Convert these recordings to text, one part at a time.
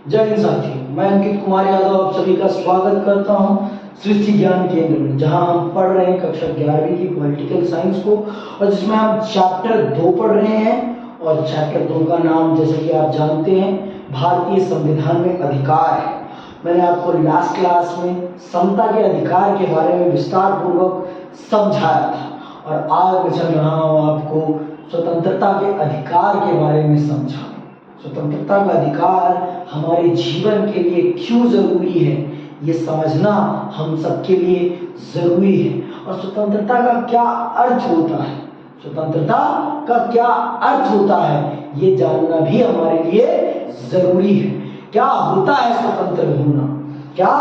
जय हिंद साथियों, मैं अंकित कुमार यादव आप सभी का स्वागत करता हूं सृष्टि ज्ञान केंद्र में, जहां हम पढ़ रहे हैं कक्षा 11वीं की पॉलिटिकल साइंस को, और जिसमें हम चैप्टर 2 पढ़ रहे हैं। और चैप्टर 2 का नाम, जैसे कि आप जानते हैं, भारतीय संविधान में अधिकार है। मैंने आपको लास्ट क्लास में समता के अधिकार के बारे में विस्तार पूर्वक समझाया था, और आज मैं चल रहा हूँ आपको स्वतंत्रता के अधिकार के बारे में समझाने। स्वतंत्रता का अधिकार हमारे जीवन के लिए क्यों जरूरी है, ये समझना हम सबके लिए जरूरी है। और स्वतंत्रता का क्या अर्थ होता है, स्वतंत्रता का क्या अर्थ होता है, ये जानना भी हमारे लिए जरूरी है। क्या होता है स्वतंत्र होना, क्या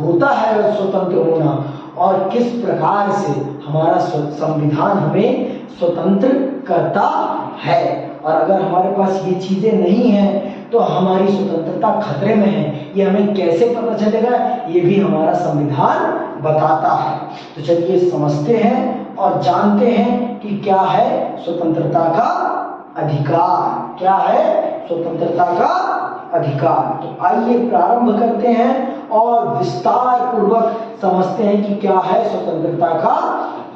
होता है स्वतंत्र होना, और किस प्रकार से हमारा संविधान हमें स्वतंत्र करता है। और अगर हमारे पास ये चीजें नहीं हैं तो हमारी स्वतंत्रता खतरे में है। ये हमें कैसे पता चलेगा, ये भी हमारा संविधान बताता है। तो चलिए समझते हैं और जानते हैं कि क्या है स्वतंत्रता का अधिकार, क्या है स्वतंत्रता का अधिकार। तो आइए प्रारंभ करते हैं और विस्तार पूर्वक समझते हैं कि क्या है स्वतंत्रता का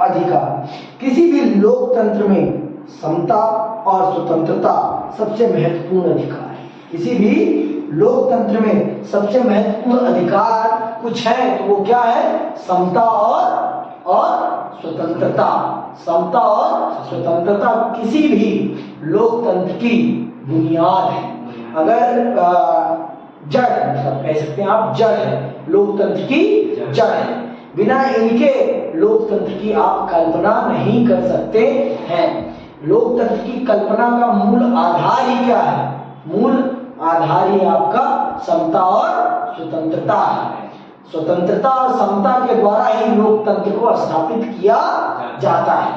अधिकार। किसी भी लोकतंत्र में समता और स्वतंत्रता सबसे महत्वपूर्ण अधिकार है। किसी भी लोकतंत्र में सबसे महत्वपूर्ण अधिकार कुछ है तो वो क्या है, समता और स्वतंत्रता। समता और स्वतंत्रता किसी भी लोकतंत्र की बुनियाद है। अगर जड़, मतलब कह सकते हैं आप, जड़ है, लोकतंत्र की जड़ है। बिना इनके लोकतंत्र की आप कल्पना नहीं कर सकते हैं। लोकतंत्र की कल्पना का मूल आधार ही क्या है, मूल आधार ही आपका समता और स्वतंत्रता है। स्वतंत्रता और समता के द्वारा ही लोकतंत्र को स्थापित किया जाता है।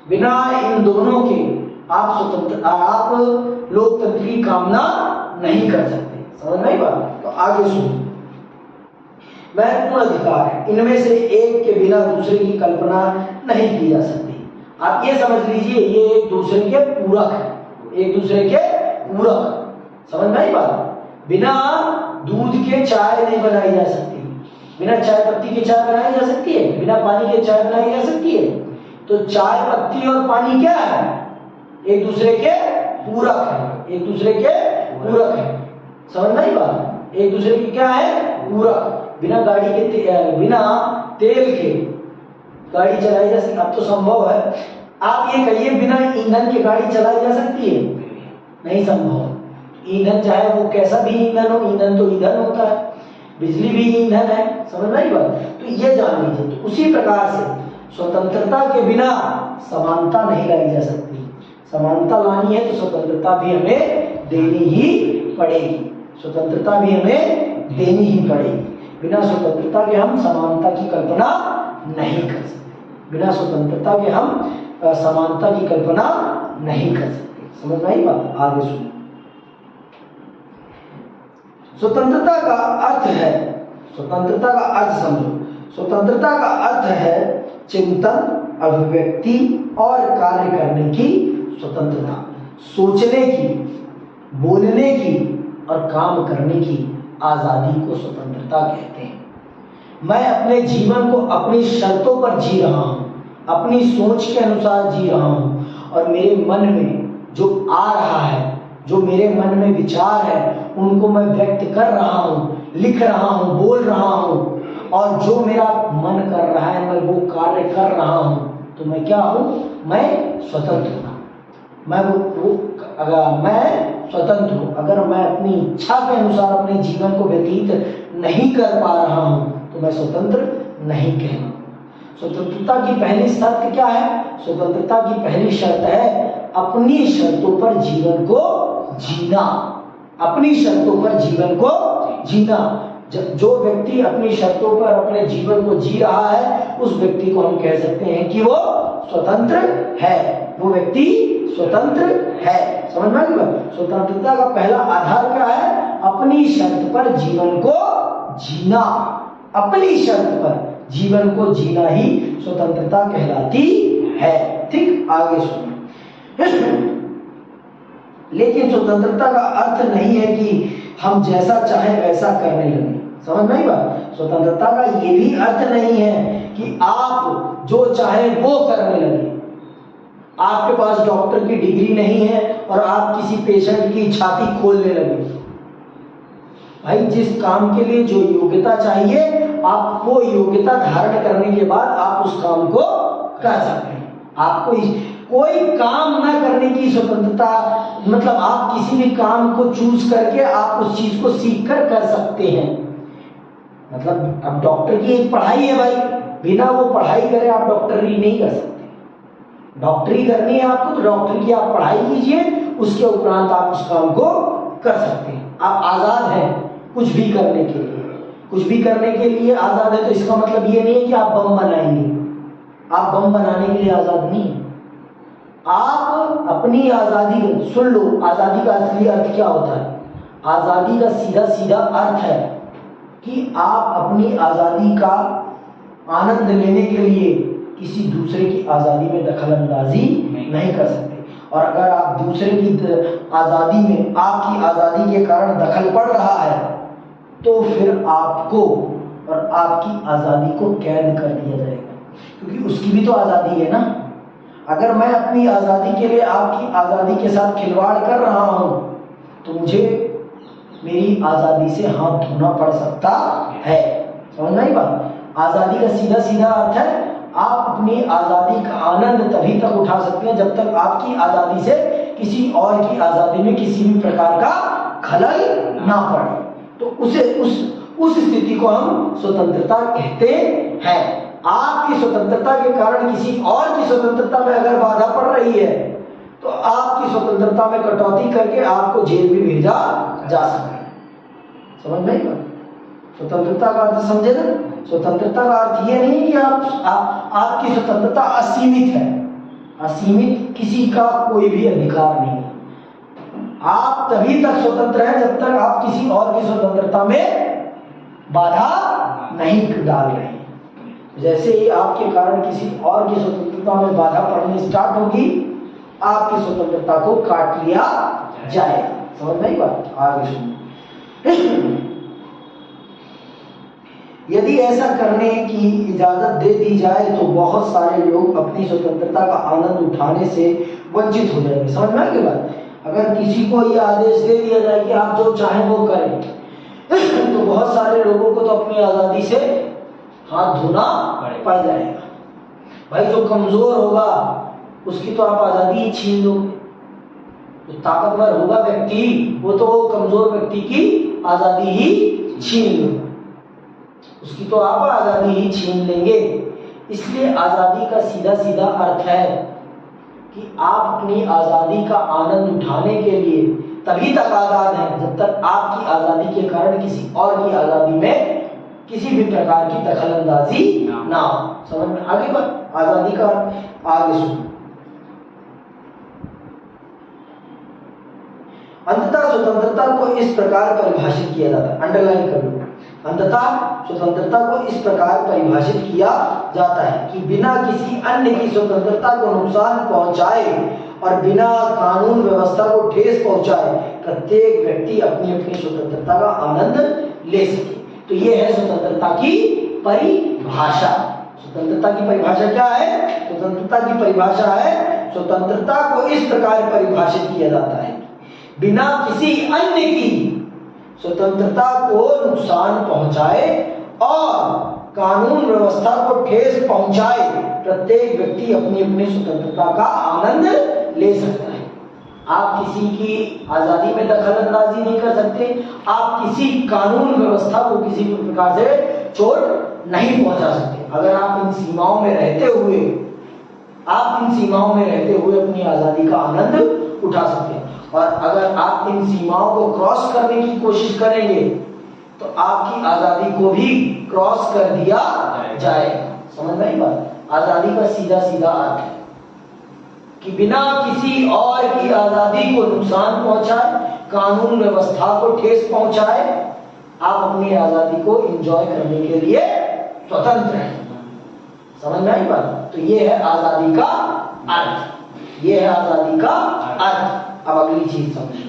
बिना इन दोनों के आप लोकतंत्र की कामना नहीं कर सकते। समझ में आई बात? तो आगे सुनो। महत्वपूर्ण अधिकार है, इनमें से एक के बिना दूसरे की कल्पना नहीं की जा सकती। आप ये समझ लीजिए, ये एक दूसरे के पूरक है, एक दूसरे के पूरक। समझ में आई बात? बिना दूध के चाय नहीं बनाई जा सकती, बिना चाय पत्ती के चाय बनाई जा सकती है, बिना पानी के चाय बनाई जा सकती है। तो चाय पत्ती और पानी क्या है, एक दूसरे के पूरक है, एक दूसरे के पूरक है। समझ में आई बात? एक दूसरे की क्या है, पूरक। बिना गाड़ी के बिना तेल के गाड़ी चलाई जा सकती, अब तो संभव है। आप ये कहिए बिना ईंधन के गाड़ी चलाई जा सकती है? नहीं संभव। ईंधन चाहे वो कैसा भी ईंधन हो, ईंधन तो ईंधन होता है, बिजली भी ईंधन है। समझ में आई बात? तो ये जान लीजिए। तो उसी प्रकार से स्वतंत्रता के बिना समानता नहीं लाई जा सकती। समानता लानी है तो स्वतंत्रता भी हमें देनी ही पड़ेगी, स्वतंत्रता भी हमें देनी ही पड़ेगी। बिना स्वतंत्रता के हम समानता की कल्पना नहीं कर सकते, बिना स्वतंत्रता के हम समानता की कल्पना नहीं कर सकते। समझ में आई बात? आगे सुनो। स्वतंत्रता का अर्थ है, स्वतंत्रता का अर्थ समझो। स्वतंत्रता का अर्थ है चिंतन, अभिव्यक्ति और कार्य करने की स्वतंत्रता। सोचने की, बोलने की और काम करने की आजादी को स्वतंत्रता कहते हैं। मैं अपने जीवन को अपनी शर्तों पर जी रहा हूं, अपनी सोच के अनुसार जी रहा हूं, और मेरे मन में जो आ रहा है, जो मेरे मन में विचार है, उनको मैं व्यक्त कर रहा हूं, लिख रहा हूं, बोल रहा हूं, और जो मेरा मन कर रहा है मैं वो कार्य कर रहा हूं। तो मैं क्या हूं? मैं स्वतंत्र हूं। मैं स्वतंत्र हूं। अगर मैं अपनी इच्छा के अनुसार अपने जीवन को व्यतीत नहीं कर पा रहा हूं तो मैं स्वतंत्र नहीं कहूंगा। स्वतंत्रता की पहली शर्त क्या है? स्वतंत्रता की पहली शर्त है अपनी शर्तों पर जीवन को जीना। अपनी शर्तों पर जीवन को जीना। जो व्यक्ति अपनी शर्तों पर अपने जीवन को जी रहा है, उस व्यक्ति को हम कह सकते हैं कि वो स्वतंत्र है, वो व्यक्ति स्वतंत्र है। समझ में आया? स्वतंत्रता का पहला आधार क्या है? अपनी शर्त पर जीवन को जीना। अपनी शर्त पर जीवन को जीना ही स्वतंत्रता कहलाती है। ठीक, आगे सुनो। लेकिन स्वतंत्रता का अर्थ नहीं है कि हम जैसा चाहे वैसा करने लगे। समझ में आई बात? स्वतंत्रता का ये भी अर्थ नहीं है कि आप जो चाहे वो करने लगे। आपके पास डॉक्टर की डिग्री नहीं है और आप किसी पेशेंट की छाती खोलने लगे। भाई जिस काम के लिए जो योग्यता चाहिए, आप वो योग्यता धारण करने के बाद आप उस काम को कर सकते हैं। आपको कोई काम ना करने की स्वतंत्रता, मतलब आप किसी भी काम को चूज करके आप उस चीज को सीख कर सकते हैं। मतलब अब डॉक्टर की एक पढ़ाई है भाई, बिना वो पढ़ाई करे आप डॉक्टरी नहीं कर सकते। डॉक्टरी करनी है आपको तो डॉक्टर की आप पढ़ाई कीजिए, उसके उपरांत आप उस काम को कर सकते हैं। आप आजाद हैं कुछ भी करने के लिए, कुछ भी करने के लिए आजाद है। तो इसका मतलब ये नहीं है कि आप बम बनाएंगे, आप बम बनाने के लिए आजाद नहीं है। आप अपनी आजादी, सुन लो, आजादी का असली अर्थ क्या होता है? आजादी का सीधा सीधा अर्थ है कि आप अपनी आजादी का आनंद लेने के लिए किसी दूसरे की आजादी में दखल अंदाजी नहीं कर सकते। और अगर आप दूसरे की आजादी में आपकी आजादी के कारण दखल पड़ रहा है तो फिर आपको और आपकी आजादी को कैद कर दिया जाएगा, क्योंकि उसकी भी तो आजादी है ना। अगर मैं अपनी आजादी के लिए आपकी आजादी के साथ खिलवाड़ कर रहा हूं तो मुझे मेरी आजादी से हाथ धोना पड़ सकता है। समझ में आई बात? आजादी का सीधा सीधा अर्थ है आप अपनी आजादी का आनंद तभी तक उठा सकते हैं जब तक आपकी आजादी से किसी और की आजादी में किसी भी प्रकार का खलल ना पड़े। तो उस स्थिति को हम स्वतंत्रता कहते हैं। आपकी स्वतंत्रता के कारण किसी और की स्वतंत्रता में अगर बाधा पड़ रही है तो आपकी स्वतंत्रता में कटौती करके आपको जेल भी भेजा जा सकता है। समझ में आई बात? स्वतंत्रता का अर्थ समझे ना? स्वतंत्रता का अर्थ ये नहीं कि आपकी स्वतंत्रता असीमित है। असीमित किसी का कोई भी अधिकार नहीं है। आप तभी तक स्वतंत्र हैं जब तक आप किसी और की स्वतंत्रता में बाधा नहीं डाल रहे हैं। जैसे ही आपके कारण किसी और की स्वतंत्रता में बाधा पड़नी स्टार्ट होगी, आपकी स्वतंत्रता को काट लिया जाएगा। समझ में आई बात? आगे सुनिए। यदि ऐसा करने की इजाजत दे दी जाए तो बहुत सारे लोग अपनी स्वतंत्रता का आनंद उठाने से वंचित हो जाएंगे। समझ में आ गई बात? अगर किसी को यह आदेश दे दिया जाए कि आप जो चाहें वो करें तो बहुत सारे लोगों को तो अपनी आजादी से हाथ धोना पड़ जाएगा। भाई जो कमजोर होगा उसकी तो आप आजादी ही छीन लो। जो ताकतवर होगा व्यक्ति वो तो कमजोर व्यक्ति की आजादी ही छीन लो, उसकी तो आप आजादी ही छीन लेंगे। इसलिए आजादी का सीधा सीधा अर्थ है कि आप अपनी आजादी का आनंद उठाने के लिए तभी तक आजाद हैं जब तक आपकी आजादी के कारण किसी और की आजादी में किसी भी प्रकार की दखलंदाजी ना हो। समझ में आगे बात? आजादी का आगे सुनो। अंततः स्वतंत्रता को इस प्रकार परिभाषित किया जाता है, अंडरलाइन कर लो। अंततः स्वतंत्रता को इस प्रकार परिभाषित किया जाता है कि बिना किसी अन्य की स्वतंत्रता को नुकसान पहुंचाए और बिना कानून व्यवस्था को ठेस पहुंचाए प्रत्येक व्यक्ति अपनी अपनी स्वतंत्रता का आनंद ले सके। तो ये है स्वतंत्रता की परिभाषा। स्वतंत्रता की परिभाषा क्या है? स्वतंत्रता की परिभाषा है, स्वतंत्रता को इस प्रकार परिभाषित किया जाता है बिना किसी अन्य की स्वतंत्रता को नुकसान पहुंचाए और कानून व्यवस्था को ठेस पहुंचाए प्रत्येक व्यक्ति अपनी अपनी स्वतंत्रता का आनंद ले सकता है। आप किसी की आजादी में दखल अंदाजी नहीं कर सकते, आप किसी कानून व्यवस्था को किसी भी प्रकार से चोट नहीं पहुंचा सकते। अगर आप इन सीमाओं में रहते हुए अपनी आजादी का आनंद उठा सकते हैं। और अगर आप इन सीमाओं को क्रॉस करने की कोशिश करेंगे तो आपकी आजादी को भी क्रॉस कर दिया जाएगा। समझ में आई बात? आजादी का सीधा सीधा अर्थ है कि बिना किसी और की आजादी को नुकसान पहुंचाए, कानून व्यवस्था को ठेस पहुंचाए, आप अपनी आजादी को एंजॉय करने के लिए स्वतंत्र हैं। समझ में आई बात? तो ये है आजादी का अर्थ, ये है आजादी का अर्थ। अब अगली चीज समझिए।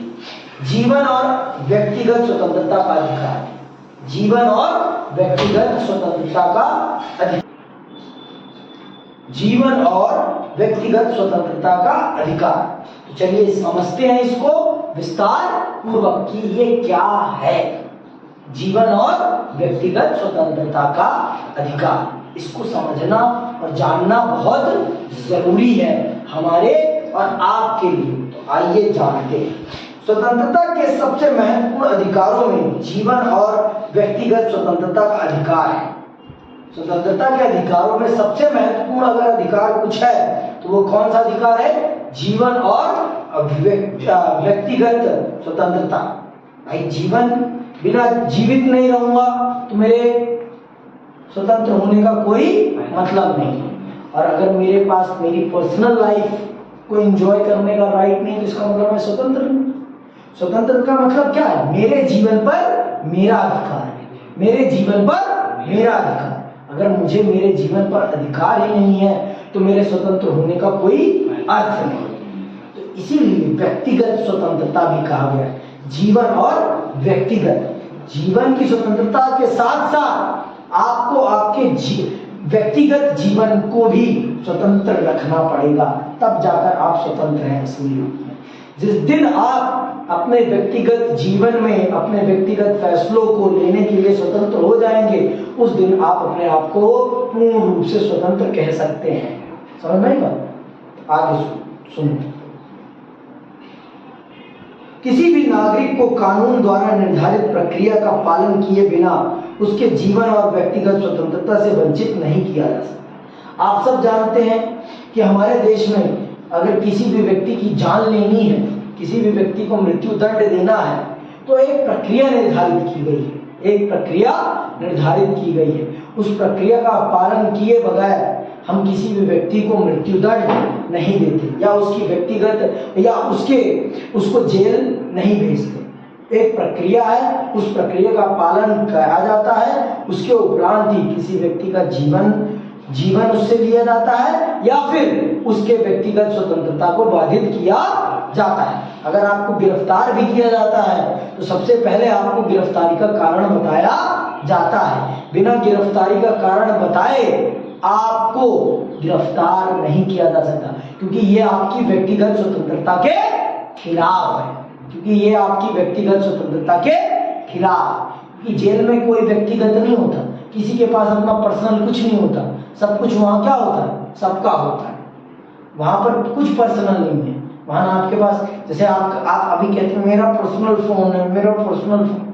जीवन और व्यक्तिगत स्वतंत्रता का अधिकार, जीवन और व्यक्तिगत स्वतंत्रता का अधिकार, जीवन और व्यक्तिगत स्वतंत्रता का अधिकार। तो चलिए समझते हैं इसको विस्तार पूर्वक कि ये क्या है जीवन और व्यक्तिगत स्वतंत्रता का अधिकार। इसको समझना और जानना बहुत जरूरी है हमारे और आपके लिए। तो आइए जानते हैं। स्वतंत्रता के सबसे महत्वपूर्ण अधिकारों में जीवन और व्यक्तिगत स्वतंत्रता का अधिकार है। स्वतंत्रता के अधिकारों में सबसे महत्वपूर्ण अगर अधिकार कुछ है तो वो कौन सा अधिकार है? जीवन और व्यक्तिगत स्वतंत्रता। भाई जीवन, बिना जीवित नहीं रहूंगा तो मेरे स्वतंत्र होने का कोई मतलब नहीं। और अगर मेरे पास मेरी पर्सनल लाइफ को एंजॉय करने का राइट नहीं तो इसका मतलब मैं स्वतंत्र नहीं। स्वतंत्र का मतलब क्या है? मेरे जीवन पर मेरा अधिकार है, मेरे जीवन पर मेरा अधिकार। अगर मुझे मेरे जीवन पर अधिकार ही नहीं है तो मेरे स्वतंत्र होने का कोई अर्थ नहीं। तो इसीलिए व्यक्तिगत स्वतंत्रता भी कहा गया है। जीवन और व्यक्तिगत, जीवन की स्वतंत्रता के साथ साथ आपको आपके व्यक्तिगत जीवन को भी स्वतंत्र रखना पड़ेगा, तब जाकर आप स्वतंत्र हैं असली रूप में। जिस दिन आप अपने व्यक्तिगत जीवन में अपने व्यक्तिगत फैसलों को लेने के लिए स्वतंत्र हो जाएंगे, उस दिन आप अपने आप को पूर्ण रूप से स्वतंत्र कह सकते हैं। समझ में आई बात? आगे सुनो। किसी भी नागरिक को कानून द्वारा निर्धारित प्रक्रिया का पालन किए बिना उसके जीवन और व्यक्तिगत स्वतंत्रता से वंचित नहीं किया जा सकता। आप सब जानते हैं कि हमारे देश में अगर किसी भी व्यक्ति की जान लेनी है, किसी भी व्यक्ति को मृत्यु दंड देना है, तो एक प्रक्रिया निर्धारित की गई है, एक प्रक्रिया निर्धारित की गई है। उस प्रक्रिया का पालन किए बगैर हम किसी भी व्यक्ति को मृत्यु दंड नहीं देते या उसकी व्यक्तिगत या उसको जेल नहीं भेजते। एक प्रक्रिया है, उस प्रक्रिया का पालन किया जाता है। उसके उपरांत ही किसी व्यक्ति का जीवन उससे लिया जाता है या फिर उसके व्यक्तिगत स्वतंत्रता को बाधित किया जाता है। अगर आपको गिरफ्तार भी किया जाता है तो सबसे पहले आपको गिरफ्तारी का कारण बताया जाता है। बिना गिरफ्तारी का कारण बताए आपको गिरफ्तार नहीं किया जा सकता, क्योंकि ये आपकी व्यक्तिगत स्वतंत्रता के खिलाफ है, क्योंकि ये आपकी व्यक्तिगत स्वतंत्रता के खिलाफ। क्योंकि जेल में कोई व्यक्तिगत नहीं होता, किसी के पास अपना पर्सनल कुछ नहीं होता, सब कुछ वहाँ क्या होता है? सबका होता है। वहाँ पर कुछ पर्सनल नहीं है। वहाँ ना आपके पास, जैसे आप अभी कहते हैं मेरा पर्सनल फोन है, मेरा पर्सनल फोन,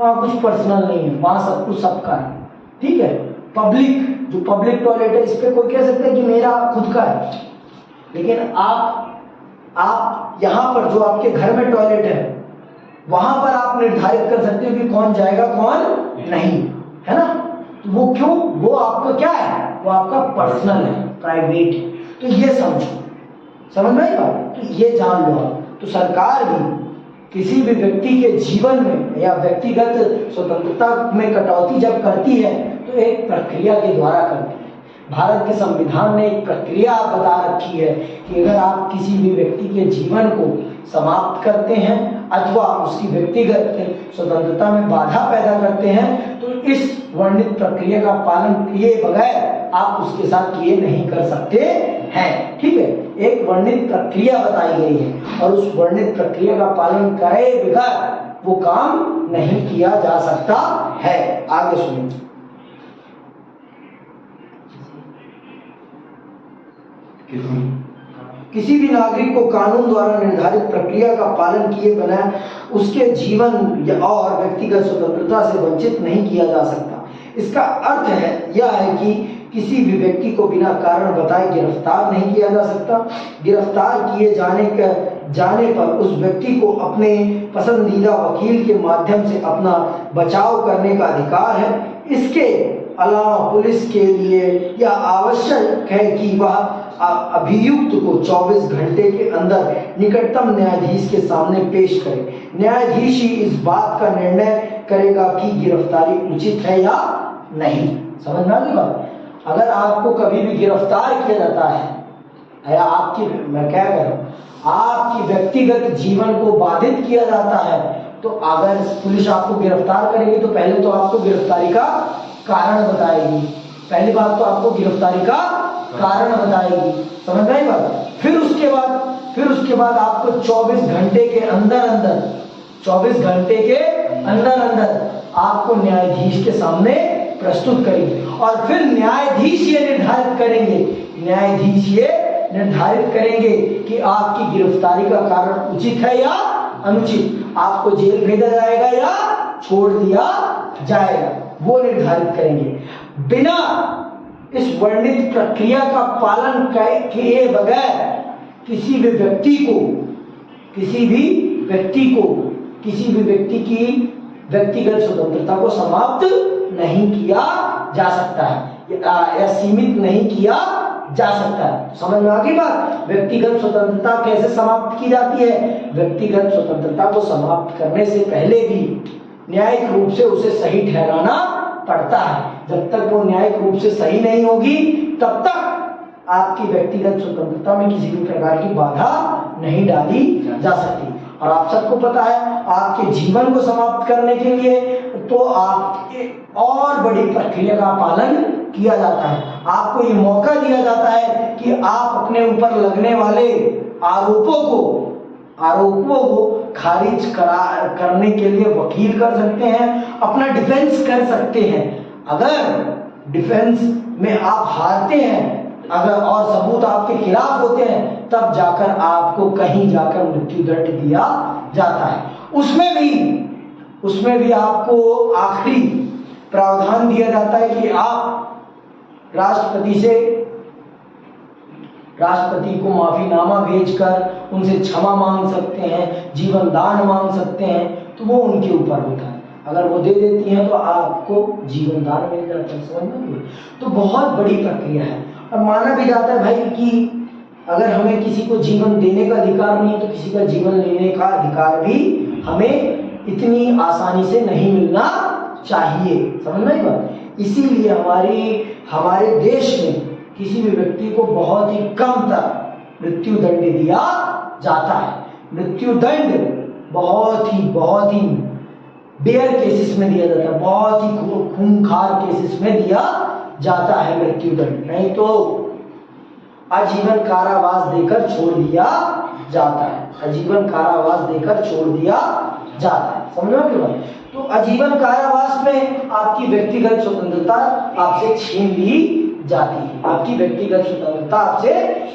वहाँ कुछ पर्सनल नहीं है, वहाँ सब कुछ सबका है। ठीक है? पब्लिक, जो पब्लिक टॉयलेट है, इस पे कोई कह सकता है कि मेरा खुद का है, लेकिन आप यहाँ पर जो आपके घर में टॉयलेट है वहां पर आप निर्धारित कर सकते हो कि कौन जाएगा कौन नहीं, है ना? तो वो क्यों? वो आपका क्या है? वो आपका पर्सनल है, प्राइवेट है। तो ये समझ में आई बात? तो ये जान लो आप। तो सरकार भी किसी भी व्यक्ति के जीवन में या व्यक्तिगत स्वतंत्रता में कटौती जब करती है तो एक प्रक्रिया के द्वारा करती है। भारत के संविधान ने एक प्रक्रिया बता रखी है कि अगर आप किसी भी व्यक्ति के जीवन को समाप्त करते हैं अथवा उसकी व्यक्तिगत स्वतंत्रता में बाधा पैदा करते हैं तो इस वर्णित प्रक्रिया का पालन किए बगैर आप उसके साथ ये नहीं कर सकते हैं। ठीक है? एक वर्णित प्रक्रिया बताई गई है और उस वर्णित प्रक्रिया का पालन करे बगैर वो काम नहीं किया जा सकता है। आगे सुनिए। किसी भी नागरिक को कानून द्वारा निर्धारित प्रक्रिया का पालन किए बिना उसके जीवन और व्यक्तिगत स्वतंत्रता से वंचित नहीं किया जा सकता। इसका अर्थ है यह है कि किसी भी व्यक्ति को बिना कारण बताए गिरफ्तार नहीं किया जा सकता। गिरफ्तार किए जाने पर उस व्यक्ति को अपने पसंदीदा वकील के माध्यम से अपना बचाव करने का अधिकार है। इसके अलावा पुलिस के लिए यह आवश्यक है कि वह अभियुक्त को 24 घंटे के अंदर निकटतम न्यायाधीश के सामने पेश करे। न्यायाधीश ही इस बात का निर्णय करेगा कि गिरफ्तारी उचित है या नहीं। समझ में आ गई बात? अगर आपको कभी भी गिरफ्तार किया जाता है या मैं क्या कह रहा हूँ, आपकी व्यक्तिगत जीवन को बाधित किया जाता है, तो अगर पुलिस आपको गिरफ्तार करेगी तो पहले तो आपको गिरफ्तारी का कारण बताएगी। पहली बात तो आपको गिरफ्तारी का कारण बताएगी, समझ में आई बात। फिर उसके बाद आपको 24 घंटे के अंदर अंदर आपको न्यायाधीश के सामने प्रस्तुत करेंगे, और फिर न्यायाधीश ये निर्धारित करेंगे कि आपकी गिरफ्तारी का कारण उचित है या अनुचित, आपको जेल भेजा जाएगा या छोड़ दिया जाएगा, वो निर्धारित करेंगे। बिना इस वर्णित प्रक्रिया का पालन किए बगैर किसी भी व्यक्ति की व्यक्तिगत स्वतंत्रता को समाप्त नहीं किया जा सकता है या सीमित नहीं किया जा सकता है। समझ में आ गई बात। व्यक्तिगत स्वतंत्रता कैसे समाप्त की जाती है? व्यक्तिगत स्वतंत्रता को समाप्त करने से पहले भी न्यायिक रूप से उसे सही ठहराना पड़ता है। जब तक वो न्यायिक रूप से सही नहीं होगी तब तक आपकी व्यक्तिगत स्वतंत्रता में किसी भी प्रकार की बाधा नहीं डाली जा सकती। और आप सबको पता है, आपके जीवन को समाप्त करने के लिए तो आप और बड़ी प्रक्रिया का पालन किया जाता है। आपको ये मौका दिया जाता है कि आप अपने ऊपर लगने वाले आरोपों को खारिज करने के लिए वकील कर सकते हैं, अपना डिफेंस कर सकते हैं। अगर डिफेंस में आप हारते हैं, अगर और सबूत आपके खिलाफ होते हैं, तब जाकर आपको कहीं जाकर मृत्यु दंड दिया जाता है। उसमें भी आपको आखिरी प्रावधान दिया जाता है कि आप राष्ट्रपति को माफीनामा भेजकर उनसे क्षमा मांग सकते हैं, जीवन दान मांग सकते हैं, तो वो उनके ऊपर होता है। अगर वो दे देती हैं तो आपको जीवन दान मिल जाता है। समझ में? तो बहुत बड़ी प्रक्रिया है। और माना भी जाता है भाई कि अगर हमें किसी को जीवन देने का अधिकार नहीं है तो किसी का जीवन लेने का अधिकार भी हमें इतनी आसानी से नहीं मिलना चाहिए। समझ में आई बात। इसीलिए हमारे देश में किसी भी व्यक्ति को बहुत ही कम तक मृत्यु दंड दिया जाता है। मृत्यु दंड बहुत ही डेयर केसेस में दिया जाता है, बहुत ही खूंखार केसेस में दिया जाता है मृत्यु दंड, नहीं तो आजीवन कारावास देकर छोड़ दिया जाता है। आजीवन कारावास देकर छोड़ दिया जाता है। समझ में क्यों? तो आजीवन कारावास में आपकी व्यक्तिगत स्वतंत्रता आपसे छीन ली जाती है। आपकी व्यक्तिगत स्वतंत्रता आपसे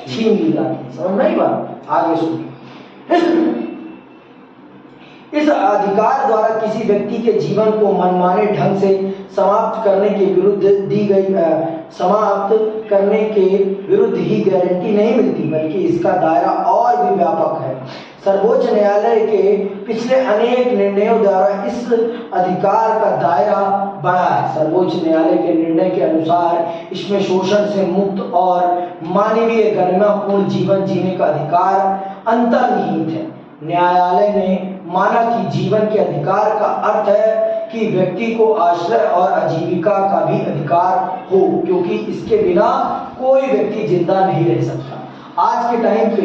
छीन ली जाती है। समझ में आई बात? आगे सुनिए। इस अधिकार द्वारा किसी व्यक्ति के जीवन को मनमाने ढंग से समाप्त करने के विरुद्ध ही गारंटी नहीं मिलती, बल्कि इसका दायरा और भी व्यापक है। सर्वोच्च न्यायालय के पिछले अनेक निर्णयों द्वारा इस अधिकार का दायरा बढ़ा है। सर्वोच्च न्यायालय के निर्णय के अनुसार इसमें शोषण से मुक्त और मानवीय गरिमापूर्ण जीवन जीने का अधिकार अंतर्निहित है। न्यायालय ने माना कि जीवन के अधिकार का अर्थ है कि व्यक्ति को आश्रय और आजीविका का भी अधिकार हो, क्योंकि इसके बिना कोई व्यक्ति जिंदा नहीं रह सकता। आज के टाइम पे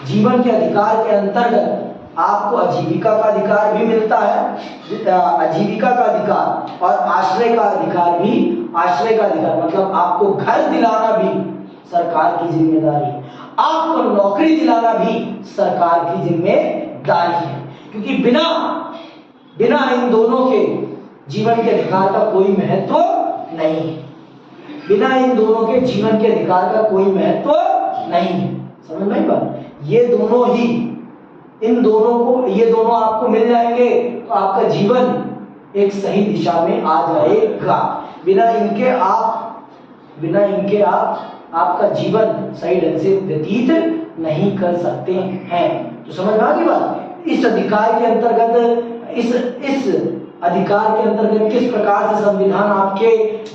जीवन के अधिकार के अंतर्गत आपको आजीविका का अधिकार भी मिलता है, आजीविका का अधिकार और आश्रय का अधिकार भी। आश्रय का अधिकार मतलब आपको घर दिलाना भी सरकार की जिम्मेदारी है, आपको नौकरी दिलाना भी सरकार की जिम्मेदारी है, क्योंकि बिना इन दोनों के जीवन के अधिकार का कोई महत्व नहीं है। बिना इन दोनों के जीवन के अधिकार का कोई महत्व नहीं है। समझ में आई बात? ये दोनों आपको मिल जाएंगे तो आपका जीवन एक सही दिशा में आ जाएगा। बिना इनके आप आपका जीवन सही ढंग से व्यतीत नहीं कर सकते हैं। तो समझ में आ गई बात? इस अधिकार के अंतर्गत किस प्रकार से संविधान आपके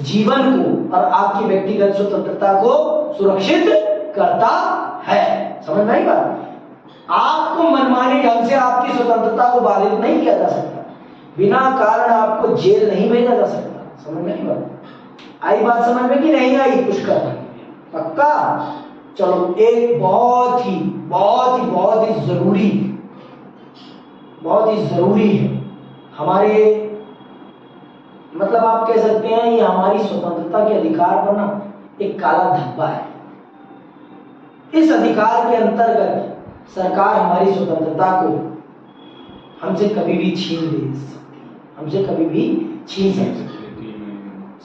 जीवन को और आपकी व्यक्तिगत स्वतंत्रता को सुरक्षित करता है। समझ में आई बात? आपको मनमाने ढंग से आपकी स्वतंत्रता को बाधित नहीं किया जा सकता, बिना कारण आपको जेल नहीं भेजा जा सकता। समझ में आई बात? आई बात समझ में कि नहीं आई? कुछ करना पक्का? चलो, एक बहुत ही जरूरी जरूरी है। हमारे मतलब आप कह सकते हैं ये हमारी स्वतंत्रता के अधिकार पर ना एक काला धब्बा है। इस अधिकार के अंतर्गत सरकार हमारी स्वतंत्रता को हमसे कभी भी छीन ले सकती है, हमसे कभी भी छीन सकती है।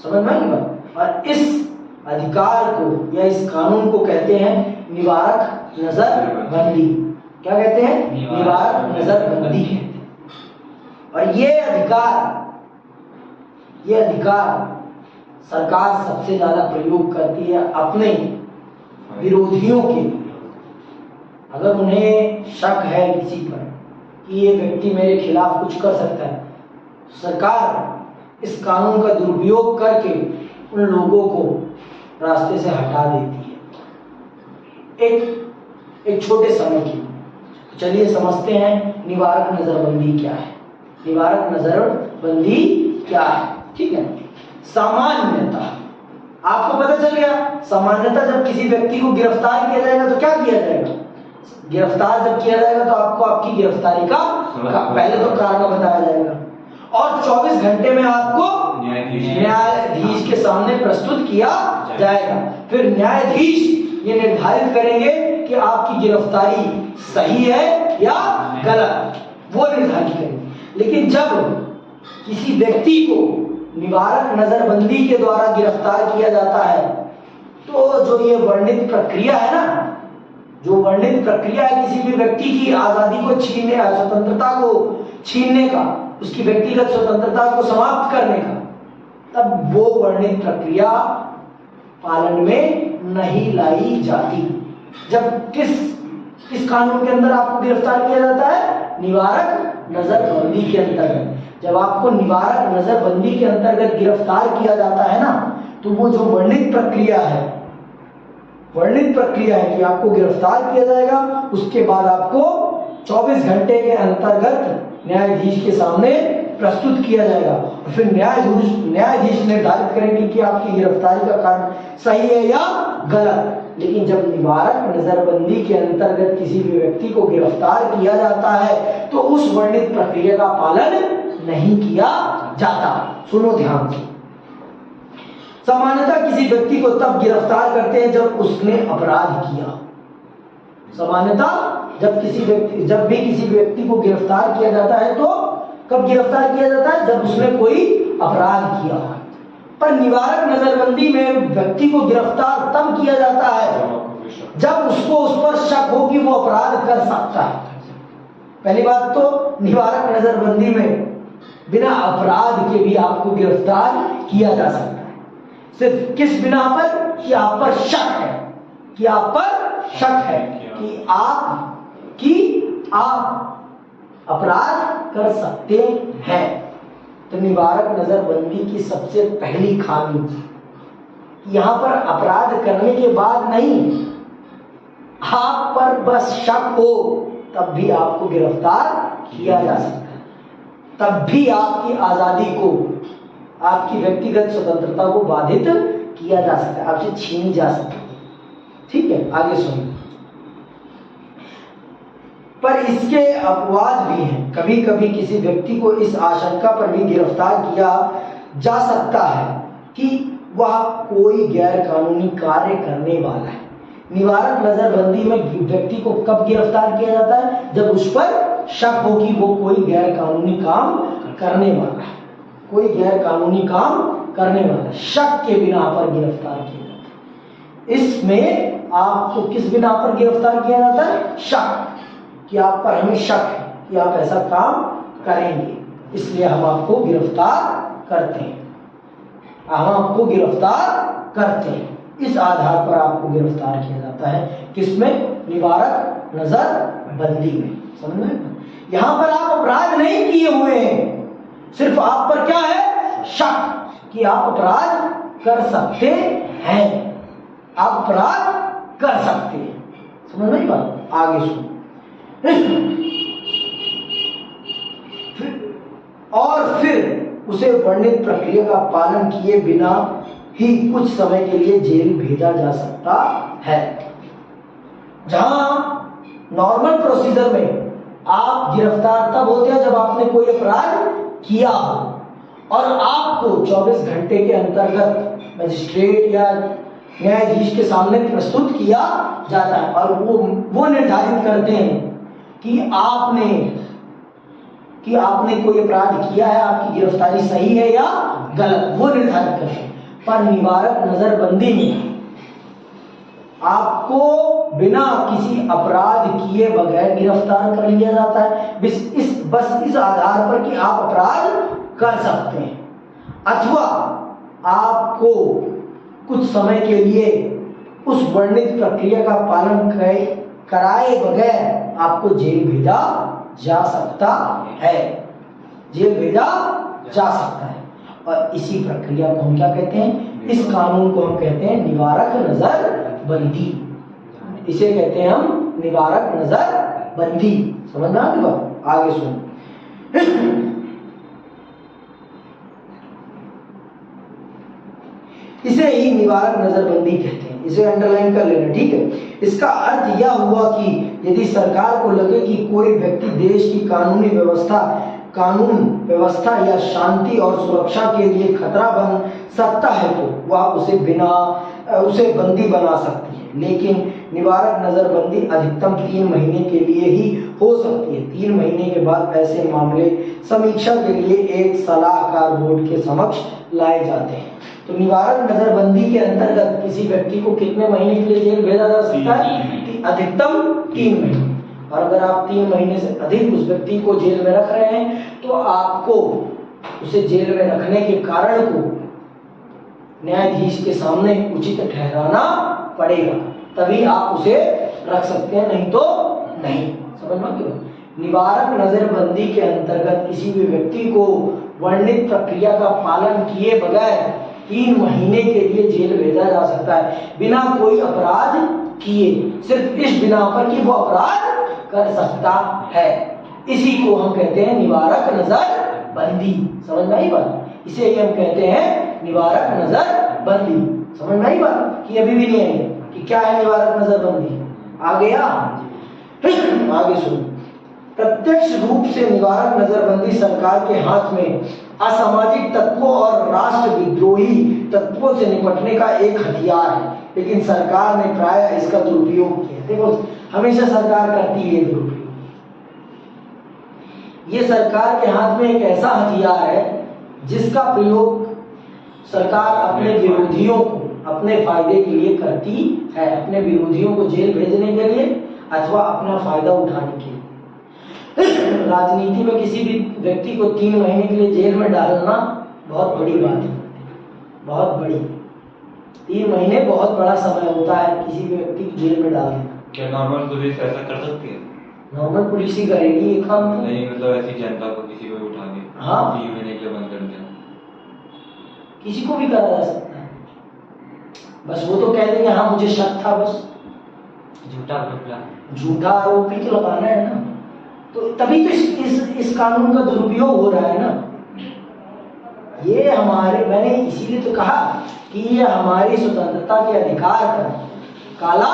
समझ में आई बात? और इस अधिकार को या इस कानून को कहते हैं निवारक नजरबंदी। क्या कहते हैं? निवारक नजरबंदी कहते हैं। और ये अधिकार सरकार सबसे ज्यादा प्रयोग करती है अपने विरोधियों के लिए। अगर उन्हें शक है किसी पर कि ये व्यक्ति मेरे खिलाफ कुछ कर सकता है, सरकार इस कानून का दुरुपयोग करके उन लोगों को रास्ते से हटा देती है एक छोटे समय के लिए। चलिए समझते हैं निवारक नजरबंदी क्या है। निवारक नजरबंदी क्या है? ठीक है। सामान्यतः आपको पता चल गया, सामान्यतः जब किसी व्यक्ति को गिरफ्तार किया जाएगा तो क्या किया जाएगा? गिरफ्तार जब किया जाएगा तो आपको आपकी गिरफ्तारी का पहले तो कारण बताया जाएगा और 24 घंटे में आपको न्यायाधीश के सामने प्रस्तुत किया जाएगा। फिर न्यायाधीश ये निर्धारित करेंगे कि आपकी गिरफ्तारी सही है या गलत, वो निर्धारित करेंगे। लेकिन जब किसी व्यक्ति को निवारक नजरबंदी के द्वारा गिरफ्तार किया जाता है तो जो ये वर्णित प्रक्रिया है ना, जो वर्णित प्रक्रिया है किसी भी व्यक्ति की आजादी को छीनने, स्वतंत्रता को छीनने का, उसकी व्यक्तिगत स्वतंत्रता को समाप्त करने का, तब वो वर्णित प्रक्रिया पालन में नहीं लाई जाती। जब किस कानून के अंदर आपको गिरफ्तार किया जाता है? निवारक नजरबंदी के अंतर्गत। जब आपको निवारक नजरबंदी के अंतर्गत गिरफ्तार किया जाता है ना, तो वो जो वर्णित प्रक्रिया है कि आपको गिरफ्तार किया जाएगा, उसके बाद आपको 24 घंटे के अंतर्गत न्यायाधीश के सामने प्रस्तुत किया जाएगा और फिर न्यायाधीश निर्धारित करेंगे कि आपकी गिरफ्तारी का कारण सही है या गलत। लेकिन जब निवारक नजरबंदी के अंतर्गत किसी भी व्यक्ति को गिरफ्तार किया जाता है तो उस वर्णित प्रक्रिया का पालन नहीं किया जाता। सुनो ध्यान से। सामान्यतः किसी व्यक्ति को तब गिरफ्तार करते हैं जब उसने अपराध किया। सामान्यतः जब भी किसी व्यक्ति को गिरफ्तार किया जाता है तो कब गिरफ्तार किया जाता है? जब उसने कोई अपराध किया। पर निवारक नजरबंदी में व्यक्ति को गिरफ्तार तब किया जाता है जब उसको उस पर शक हो कि वो अपराध कर सकता है। पहली बात तो निवारक नजरबंदी में बिना अपराध के भी आपको गिरफ्तार किया जा सकता है। सिर्फ किस बिना पर? कि आप पर शक है, कि आप अपराध कर सकते हैं। तो निवारक नजरबंदी की सबसे पहली खामी यहां पर अपराध करने के बाद नहीं, आप पर बस शक हो तब भी आपको गिरफ्तार किया जा सकता है। तब भी आपकी आजादी को, आपकी व्यक्तिगत स्वतंत्रता को बाधित किया जा सकता है, आपसे छीनी जा सकती है। ठीक है, आगे सुनिए। पर इसके अपवाद भी हैं। कभी कभी किसी व्यक्ति को इस आशंका पर भी गिरफ्तार किया जा सकता है कि वह कोई गैर कानूनी कार्य करने वाला है। निवारक नजरबंदी में व्यक्ति को कब गिरफ्तार किया जाता है? जब उस पर शक हो कि वो कोई गैर कानूनी काम करने वाला है, कोई गैर कानूनी काम करने वाला है। शक के बिना पर गिरफ्तार किया जाता है। इसमें आपको किस बिना पर गिरफ्तार किया जाता है? शक, कि आप पर हमें शक है कि आप ऐसा काम करेंगे, इसलिए हम आपको गिरफ्तार करते हैं। इस आधार पर आपको गिरफ्तार किया जाता है। किसमें? निवारक नजरबंदी में। समझ में? यहां पर आप अपराध नहीं किए हुए हैं, सिर्फ आप पर क्या है? शक कि आप अपराध कर सकते हैं, आप अपराध कर सकते हैं। समझ में बात? आगे सुनो। और फिर उसे वर्णित प्रक्रिया का पालन किए बिना ही कुछ समय के लिए जेल भेजा जा सकता है। जहां नॉर्मल प्रोसीजर में आप गिरफ्तार तब होते हैं जब आपने कोई अपराध किया हो और आपको 24 घंटे के अंतर्गत मजिस्ट्रेट या न्यायाधीश के सामने प्रस्तुत किया जाता है और वो निर्धारित करते हैं कि आपने कोई अपराध किया है, आपकी गिरफ्तारी सही है या गलत, वो निर्धारित करते हैं। पर निवारक नजरबंदी में आपको बिना किसी अपराध किए बगैर गिरफ्तार कर लिया जाता है, बस इस आधार पर कि आप अपराध कर सकते हैं, अथवा आपको कुछ समय के लिए उस वर्णित प्रक्रिया का पालन कराए बगैर आपको जेल भेजा जा सकता है, जेल भेजा जा सकता है। और इसी प्रक्रिया को हम क्या कहते हैं, इस कानून को हम कहते हैं निवारक नजरबंदी। इसे कहते हैं हम निवारक नजरबंदी। समझ में आ गया? आगे सुन। इसे ही निवारक नजरबंदी कहते हैं, इसे अंडरलाइन कर लेना, ठीक है। इसका अर्थ यह हुआ कि यदि सरकार को लगे कि कोई व्यक्ति देश की कानून व्यवस्था या शांति और सुरक्षा के लिए खतरा बन सकता है तो वह उसे बंदी बना सकती है, लेकिन निवारक नजरबंदी अधिकतम 3 महीने के लिए ही हो सकती है। 3 महीने के बाद ऐसे मामले समीक्षा के लिए एक सलाहकार बोर्ड के समक्ष लाए जाते हैं। तो निवारक नजरबंदी के अंतर्गत किसी व्यक्ति को कितने महीने के लिए जेल भेजा जा सकता है? अधिकतम 3 महीने। और अगर आप 3 महीने से अधिक उस व्यक्ति को जेल में रख रहे हैं तो आपको उसे जेल में रखने के कारण को न्यायाधीश के सामने उचित ठहराना पड़ेगा, तभी आप उसे रख सकते हैं, नहीं तो नहीं। समझ में क्यों? निवारक नजरबंदी के अंतर्गत किसी भी व्यक्ति को वर्णित प्रक्रिया का पालन किए बगैर 3 महीने के लिए जेल भेजा जा सकता है बिना कोई अपराध किए, सिर्फ इस बिना पर कि वो अपराध कर सकता है। इसी को हम कहते हैं निवारक नजरबंदी। समझ में आई बात? इसे ही हम कहते हैं निवारक नजरबंदी। समझ में आई बात कि अभी भी नहीं आई कि क्या है निवारक नजरबंदी? आ गया? आगे सुनो। प्रत्यक्ष रूप से निवारक नजरबंदी सरकार के हाथ में असामाजिक तत्वों और राष्ट्र विद्रोही तत्वों से निपटने का एक हथियार है, लेकिन सरकार ने प्रायः इसका दुरुपयोग किया। देखो, हमेशा सरकार करती है दुरुपयोग। ये सरकार के हाथ में एक ऐसा हथियार है जिसका प्रयोग सरकार अपने विरोधियों को अपने फायदे के लिए करती है, अपने विरोधियों को जेल भेजने के लिए अथवा अपना फायदा उठाने के लिए। राजनीति में किसी भी व्यक्ति को 3 महीने के लिए जेल में डालना बहुत बड़ी बात है, बहुत बड़ी। 3 महीने बहुत बड़ा समय होता है किसी भी व्यक्ति को जेल में डालने का। क्या नॉर्मल पुलिस ऐसा कर सकती है? नॉर्मल पुलिस ही करेगी ये काम। नहीं, मतलब ऐसी जनता को किसी को उठा के 3 महीने के लिए बंद कर दिया, किसी को भी करा जा सकता है। बस वो तो कह देंगे हाँ मुझे शक था, बस झूठा आरोप भी तो लगाना है ना, तो तभी तो इस कानून का दुरुपयोग हो रहा है ना। ये मैंने इसीलिए तो कहा कि ये हमारी स्वतंत्रता के अधिकार पर काला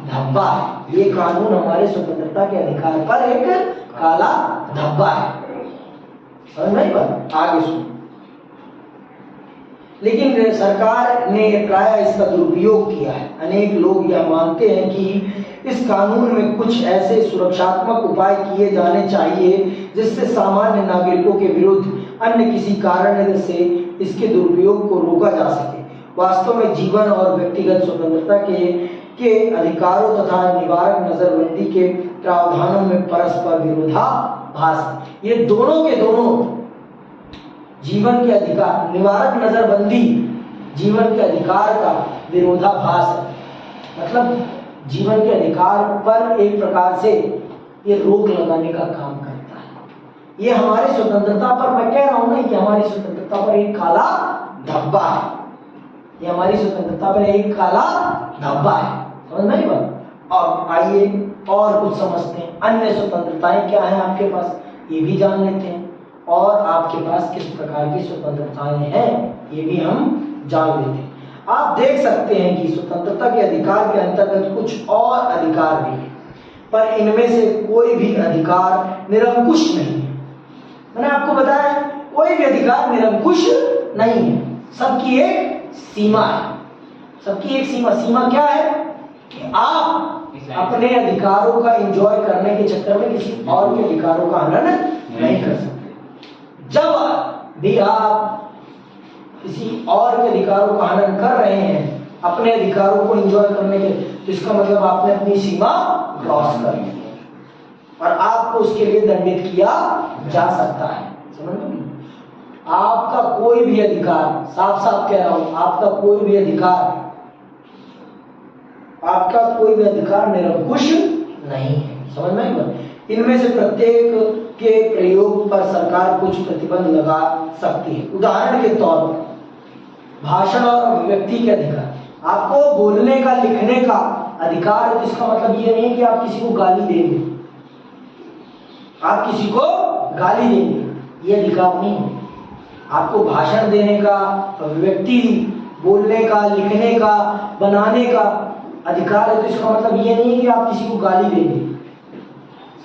धब्बा है। ये कानून हमारे स्वतंत्रता के अधिकार पर एक काला धब्बा है। समझ में आई बात? आगे सुनो। लेकिन सरकार ने प्राय इसका दुरुपयोग किया है। अनेक लोग यह मानते हैं कि इस कानून में कुछ ऐसे सुरक्षात्मक उपाय किए जाने चाहिए जिससे सामान्य नागरिकों के विरुद्ध अन्य किसी कारण से इसके दुरुपयोग को रोका जा सके। वास्तव में जीवन और व्यक्तिगत स्वतंत्रता के अधिकारों तथा निवारक नजरबंदी के प्रावधानों में परस्पर विरोधाभास है। ये दोनों के दोनों जीवन के अधिकार, निवारक नजरबंदी जीवन के अधिकार का विरोधाभास है। मतलब जीवन के अधिकार पर एक प्रकार से ये रोक लगाने का काम करता है। ये हमारी स्वतंत्रता पर, मैं कह रहा हूं ना, ये हमारी स्वतंत्रता पर एक काला धब्बा है। ये हमारी स्वतंत्रता पर एक काला धब्बा है। समझ में आई बात? अब आइए और कुछ समझते हैं। अन्य स्वतंत्रताएं क्या है आपके पास, ये भी जान लेते हैं। और आपके पास किस प्रकार की स्वतंत्रताएं हैं ये भी हम जान लेते हैं। आप देख सकते हैं कि स्वतंत्रता के अधिकार के अंतर्गत कुछ और अधिकार भी हैं। पर इनमें से कोई भी अधिकार निरंकुश नहीं है। मैंने आपको बताया कोई भी अधिकार निरंकुश नहीं है, सबकी एक सीमा है, सबकी एक सीमा क्या है कि आप अपने अधिकारों का एंजॉय करने के चक्कर में किसी और के अधिकारों का हनन नहीं कर सकते। जब भी आप किसी और के अधिकारों का हनन कर रहे हैं अपने अधिकारों को एंजॉय करने के, तो इसका मतलब आपने अपनी सीमा क्रॉस कर ली है और आपको उसके लिए दंडित किया जा सकता है। समझ लो, आपका कोई भी अधिकार, साफ साफ कह रहा हूं, आपका कोई भी अधिकार निरंकुश नहीं है। समझ में आई? इनमें से प्रत्येक के प्रयोग पर सरकार कुछ प्रतिबंध लगा सकती है। उदाहरण के तौर पर भाषण और अभिव्यक्ति के अधिकार, आपको बोलने का, लिखने का अधिकार है, जिसका मतलब ये नहीं है कि आप किसी को गाली देंगे, आप किसी को गाली देंगे, ये अधिकार नहीं है। आपको भाषण देने का, अभिव्यक्ति, बोलने का, लिखने का, बनाने का अधिकार है, तो इसका मतलब ये नहीं है कि आप किसी को गाली देंगे।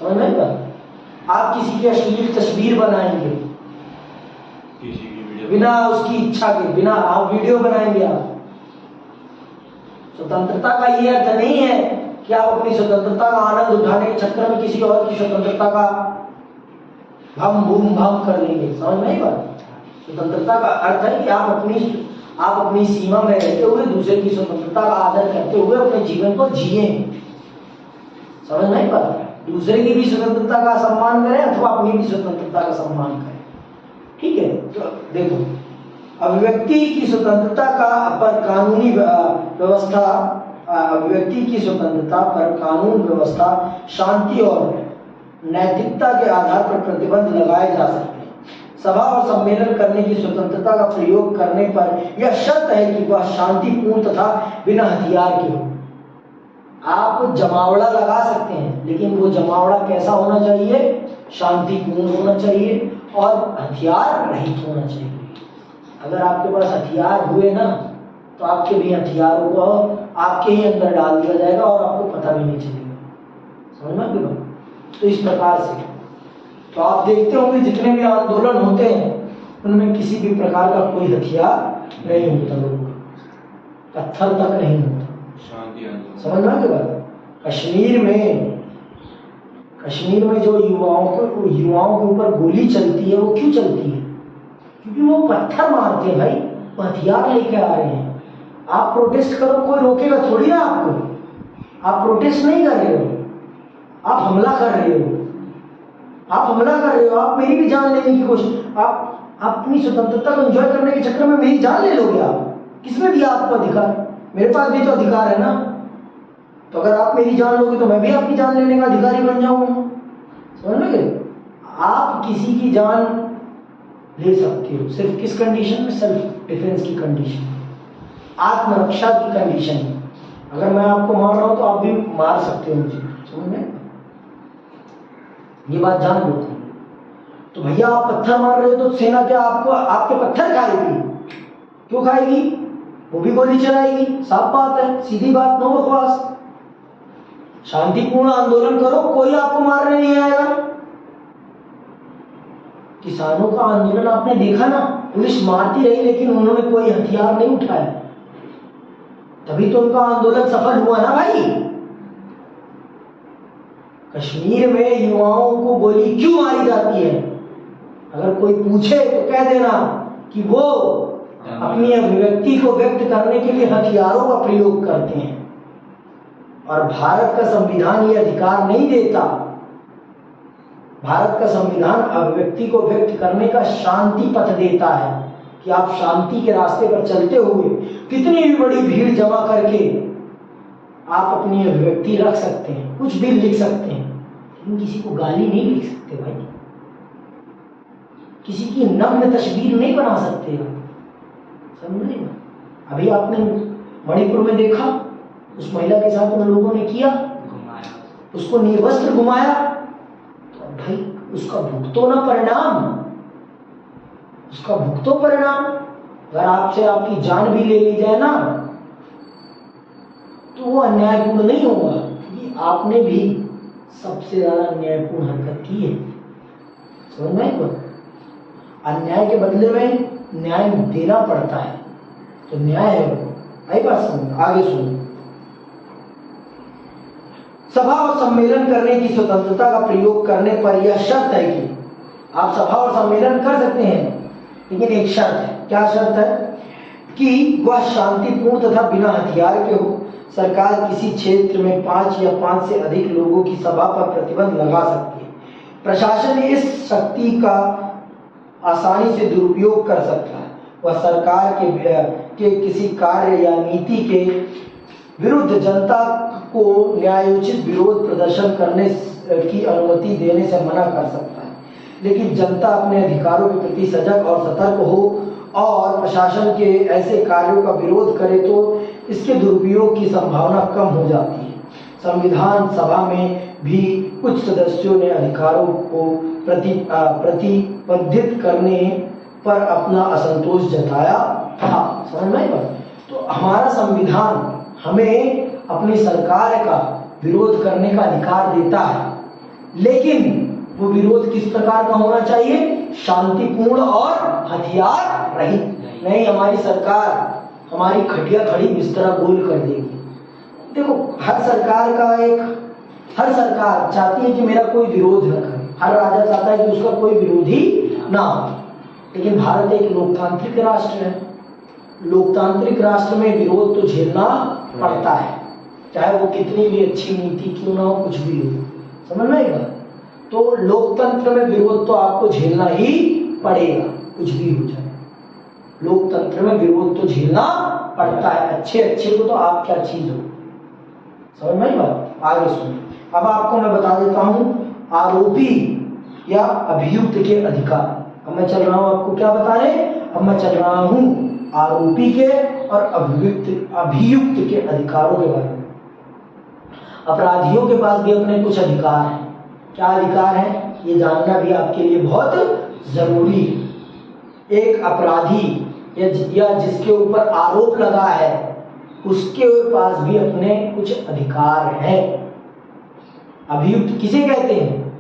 समझ में आया? आप किसी की अश्लील तस्वीर बनाएंगे बिना उसकी इच्छा के, बिना आप वीडियो बनाएंगे। आप स्वतंत्रता का ये अर्थ नहीं है कि आप अपनी स्वतंत्रता का आनंद उठाने के चक्कर में किसी और की स्वतंत्रता का हम बूम भाम कर लेंगे। समझ में आई बात? स्वतंत्रता का अर्थ है कि आप अपनी सीमा में रहते हुए दूसरे की स्वतंत्रता का आदर करते हुए अपने जीवन को जिए। समझ में आई बात? दूसरे की भी स्वतंत्रता का सम्मान करें अथवा अपनी भी स्वतंत्रता का सम्मान करें। ठीक है, तो देखो, अभिव्यक्ति की स्वतंत्रता का पर कानूनी व्यवस्था, अभिव्यक्ति की स्वतंत्रता पर कानून व्यवस्था, शांति और नैतिकता के आधार पर प्रतिबंध लगाए जा सकते हैं। सभा और सम्मेलन करने की स्वतंत्रता का प्रयोग करने पर यह शर्त है कि वह शांतिपूर्ण तथा बिना हथियार के हो। आप जमावड़ा लगा सकते हैं, लेकिन वो जमावड़ा कैसा होना चाहिए? शांतिपूर्ण होना चाहिए और हथियार रहित होना चाहिए। अगर आपके पास हथियार हुए ना, तो आपके भी हथियारों को आपके ही अंदर डाल दिया जाएगा और आपको पता भी नहीं चलेगा। समझ में आ गया? तो इस प्रकार से तो आप देखते होंगे जितने भी आंदोलन होते हैं उनमें किसी भी प्रकार का कोई हथियार नहीं होता, लोगों का पत्थर तक नहीं होता। समझ में आ गया? कश्मीर में जो युवाओं के ऊपर गोली चलती है, वो क्यों चलती है? क्योंकि वो पत्थर मारते हैं भाई, वो हथियार लेके आ रहे हैं। आप प्रोटेस्ट करो, कोई रोकेगा थोड़ी ना आपको। आप प्रोटेस्ट नहीं कर रहे हो, आप हमला कर रहे हो। आप मेरी भी जान लेने की कोशिश, आप अपनी स्वतंत्रता को एंजॉय करने के चक्कर में मेरी जान ले लोगे। आप किसने दिया आपको अधिकार? मेरे पास भी तो अधिकार है ना। तो अगर आप मेरी जान लोगे तो मैं भी आपकी जान लेने का अधिकारी बन जाऊंगा। समझ में? आप किसी की जान ले सकते हो सिर्फ किस कंडीशन में? सेल्फ डिफेंस की कंडीशन, आत्मरक्षा की कंडीशन में। अगर मैं आपको मार रहा हूं तो आप भी मार सकते हो मुझे। समझ में? ये बात जान लो। तो भैया आप पत्थर मार रहे हो तो सेना क्या आपको आपके पत्थर खाएगी? क्यों खाएगी? वो भी गोली चलाएगी। साफ बात है, सीधी बात, नो बकवास। शांतिपूर्ण आंदोलन करो, कोई आपको मारने नहीं आएगा। किसानों का आंदोलन आपने देखा ना, पुलिस मारती रही लेकिन उन्होंने कोई हथियार नहीं उठाया, तभी तो उनका आंदोलन सफल हुआ ना भाई। कश्मीर में युवाओं को गोली क्यों मारी जाती है? अगर कोई पूछे तो कह देना कि वो अपनी अभिव्यक्ति को व्यक्त करने के लिए हथियारों का प्रयोग करते हैं और भारत का संविधान ये अधिकार नहीं देता। भारत का संविधान अभिव्यक्ति को व्यक्त करने का शांति पथ देता है कि आप शांति के रास्ते पर चलते हुए कितनी भी बड़ी भीड़ जमा करके आप अपनी अभिव्यक्ति रख सकते हैं, कुछ भी लिख सकते हैं, लेकिन किसी को गाली नहीं लिख सकते भाई, किसी की नग्न तस्वीर नहीं बना सकते आप। समझ रहे? अभी आपने मणिपुर में देखा, उस महिला के साथ उन लोगों ने किया, उसको निर्वस्त्र घुमाया, तो भाई उसका भुगतो ना परिणाम, उसका भुगतो परिणाम। अगर आपसे आपकी जान भी ले ली जाए ना तो वो अन्यायपूर्ण नहीं होगा, क्योंकि आपने भी सबसे ज्यादा न्यायपूर्ण हरकत की है। समझ में आई बात? अन्याय के बदले में न्याय देना पड़ता है, तो न्याय है वो। आई बात समझ? आगे सुनो। सभा और सम्मेलन करने की स्वतंत्रता का प्रयोग करने पर यह शर्त है कि आप सभा और सम्मेलन कर सकते हैं, लेकिन एक शर्त है। क्या शर्त है? कि वह शांतिपूर्ण तथा बिना हथियार के हो। सरकार किसी क्षेत्र में 5 या 5 से अधिक लोगों की सभा पर प्रतिबंध लगा सकती है। प्रशासन इस शक्ति का आसानी से दुरुपयोग कर सकता है। वह सरकार के किसी कार्य या नीति के विरुद्ध जनता को न्यायोचित विरोध प्रदर्शन करने की अनुमति देने से मना कर सकता है, लेकिन जनता अपने अधिकारों के प्रति सजग और सतर्क हो और प्रशासन के ऐसे कार्यों का विरोध करे तो इसके दुरुपयोग की संभावना कम हो जाती है। संविधान सभा में भी कुछ सदस्यों ने अधिकारों को प्रतिबंधित करने पर अपना असंतोष जताया था। समझ में आई बात? तो हमारा संविधान हमें अपनी सरकार का विरोध करने का अधिकार देता है, लेकिन वो विरोध किस प्रकार का होना चाहिए? शांतिपूर्ण और हथियार रहित। नहीं, हमारी सरकार हमारी खटिया खड़ी बिस्तरा गोल कर देगी। देखो, हर सरकार चाहती है कि मेरा कोई विरोध न करे। हर राजा चाहता है कि उसका कोई विरोधी ना हो, लेकिन भारत एक लोकतांत्रिक राष्ट्र है। लोकतांत्रिक राष्ट्र में विरोध तो झेलना पड़ता है, चाहे वो कितनी भी अच्छी नीति क्यों ना हो, कुछ भी हो। समझ में आएगा? तो लोकतंत्र में विरोध तो आपको झेलना ही पड़ेगा, कुछ भी हो जाए। लोकतंत्र में विरोध तो झेलना पड़ता है। अच्छे को तो आप क्या चीज हो। समझ में आई बात? आगे सुनिए। अब आपको मैं बता देता हूं आरोपी या अभियुक्त के अधिकार। अब मैं चल रहा हूं आपको क्या बताने? अब मैं चल रहा हूं आरोपी के और अभियुक्त के अधिकारों के बारे में। अपराधियों के पास भी अपने कुछ अधिकार हैं। क्या अधिकार है? ये जानना भी आपके लिए बहुत जरूरी है। एक अपराधी या जिसके ऊपर आरोप लगा है, उसके पास भी अपने कुछ अधिकार हैं। अभियुक्त किसे कहते हैं?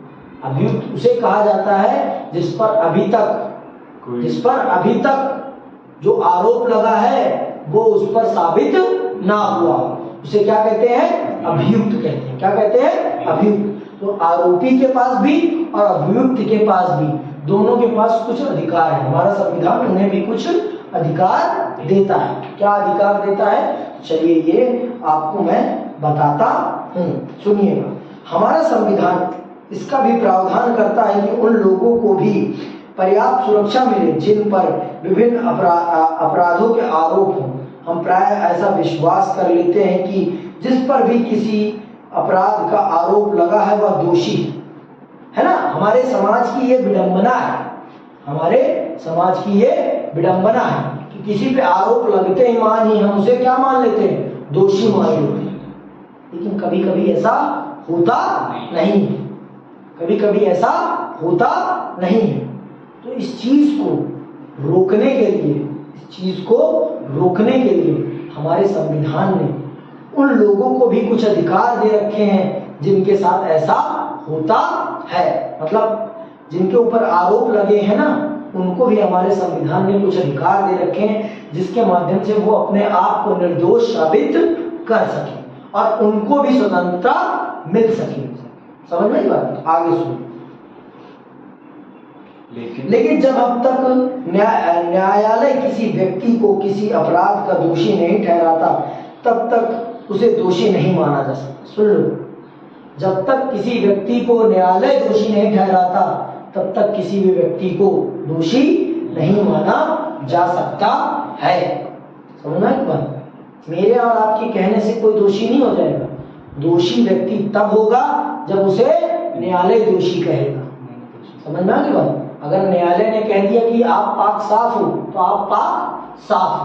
अभियुक्त उसे कहा जाता है जिस पर अभी तक जो आरोप लगा है वो उस पर साबित ना हुआ, उसे क्या कहते हैं? अभियुक्त कहते हैं। क्या कहते हैं? अभियुक्त। तो आरोपी के पास भी और अभियुक्त के पास भी, दोनों के पास कुछ अधिकार है। हमारा संविधान उन्हें भी कुछ अधिकार देता है। क्या अधिकार देता है? चलिए ये आपको मैं बताता हूँ, सुनिएगा। हमारा संविधान इसका भी प्रावधान करता है कि उन लोगों को भी पर्याप्त सुरक्षा मिले जिन पर विभिन्न अपराधों के आरोप हों। हम प्राय ऐसा विश्वास कर लेते हैं कि जिस पर भी किसी अपराध का आरोप लगा है वह दोषी है ना। हमारे समाज की ये विडंबना है, हमारे समाज की ये विडंबना है कि किसी पे आरोप लगते ही हम उसे क्या मान लेते हैं? दोषी मान लेते हैं। लेकिन कभी कभी ऐसा होता नहीं, कभी कभी ऐसा होता नहीं है। तो इस चीज को रोकने के लिए हमारे संविधान ने उन लोगों को भी कुछ अधिकार दे रखे हैं जिनके साथ ऐसा होता है। मतलब जिनके ऊपर आरोप लगे हैं ना, उनको भी हमारे संविधान ने कुछ अधिकार दे रखे हैं जिसके माध्यम से वो अपने आप को निर्दोष साबित कर सके और उनको भी स्वतंत्रता मिल सके। समझ में आई बात? आगे सुनो। लेकिन जब अब तक न्यायालय किसी व्यक्ति को किसी अपराध का दोषी नहीं ठहराता तब तक उसे दोषी नहीं माना जा सकता। सुन लो, जब तक किसी व्यक्ति को न्यायालय दोषी नहीं ठहराता तब तक किसी भी व्यक्ति को दोषी नहीं माना जा सकता है। समझना एक बात? मेरे और आपके कहने से कोई दोषी नहीं हो जाएगा। दोषी व्यक्ति तब होगा जब उसे न्यायालय दोषी कहेगा। समझ में आ गई बात? अगर न्यायालय ने कह दिया कि आप पाक साफ हो तो आप पाक साफ हो,